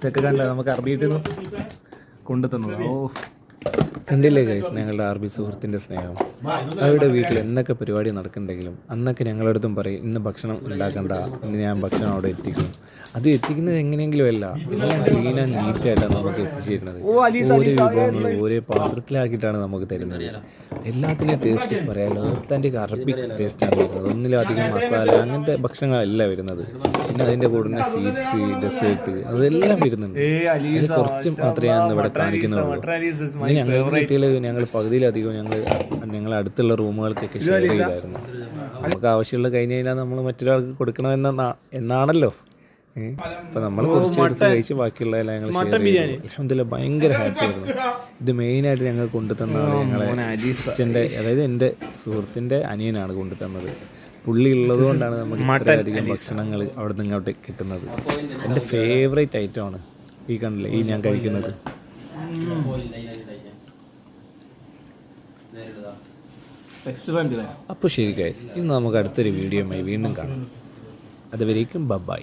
ഇതൊക്കെ കണ്ട നമുക്ക് അറബിയിട്ട് കൊണ്ടു തന്നത്. ഓ കണ്ടില്ലേ ഗൈസ് ഞങ്ങളുടെ ആർബി സുഹൃത്തിൻ്റെ സ്നേഹം. അവരുടെ വീട്ടിൽ എന്തൊക്കെ പരിപാടി നടക്കുന്നുണ്ടെങ്കിലും അന്നൊക്കെ ഞങ്ങളടുത്തും പറയും ഇന്ന് ഭക്ഷണം ഉണ്ടാക്കണ്ട, ഇന്ന് ഞാൻ ഭക്ഷണം അവിടെ എത്തിക്കും. അത് എത്തിക്കുന്നത് എങ്ങനെയെങ്കിലും അല്ല, എല്ലാം ക്ലീൻ ആൻഡ് നീറ്റായിട്ടാണ് നമുക്ക് എത്തിച്ചിരുന്നത്. ഓരോ വിഭവങ്ങളും ഓരോ പാത്രത്തിലാക്കിയിട്ടാണ് നമുക്ക് തരുന്നത്. എല്ലാത്തിൻ്റെയും ടേസ്റ്റ് പറയാമല്ലോ, ഒത്തൻറ്റിക് അറബിക് ടേസ്റ്റാണ് വരുന്നത്. ഒന്നിലധികം മസാല അങ്ങനത്തെ ഭക്ഷണങ്ങളല്ല വരുന്നത്. പിന്നെ അതിൻ്റെ കൂടെ തന്നെ സ്വീറ്റ്സ്, ഡെസേർട്ട് അതെല്ലാം വരുന്നുണ്ട്. അത് കുറച്ച് മാത്രമേ അന്ന് ഇവിടെ കാണിക്കുന്നുള്ളൂ. ഇനി ഞങ്ങൾക്ക് കിട്ടിയാൽ ഞങ്ങൾ പകുതിയിലധികം ഞങ്ങൾ അടുത്തുള്ള റൂമുകൾക്കൊക്കെ ഷെയർ ചെയ്തായിരുന്നു. നമുക്ക് ആവശ്യമുള്ള കഴിഞ്ഞ് കഴിഞ്ഞാൽ നമ്മൾ മറ്റൊരാൾക്ക് കൊടുക്കണമെന്നാണല്ലോ. അപ്പോൾ നമ്മൾ കുറച്ച് എടുത്ത് കഴിച്ച് ബാക്കിയുള്ളതെല്ലാം ഞങ്ങൾ ഷെയർ ചെയ്തു. അൽഹംദുലില്ലാഹ് ഭയങ്കര ഹാപ്പി ആയിരുന്നു. ഇത് മെയിനായിട്ട് ഞങ്ങൾ കൊണ്ടുതന്നതാണ് ഞങ്ങളെ അച്ഛൻ്റെ, അതായത് എൻ്റെ സുഹൃത്തിൻ്റെ അനിയനാണ് കൊണ്ടുതന്നത്. പുള്ളി ഉള്ളത് കൊണ്ടാണ് നമുക്ക് ഇത്രയധികം ഭക്ഷണങ്ങൾ അവിടെ നിന്ന് ഇങ്ങോട്ട് കിട്ടുന്നത്. എൻ്റെ ഫേവറേറ്റ് ഐറ്റമാണ് ഈ കണ്ടില്ലേ ഈ ഞാൻ കഴിക്കുന്നത്. അപ്പോൾ ശരി ഗൈസ്, ഇന്ന് നമുക്ക് അടുത്തൊരു വീഡിയോയുമായി വീണ്ടും കാണാം. അതുവരേക്കും ബൈ.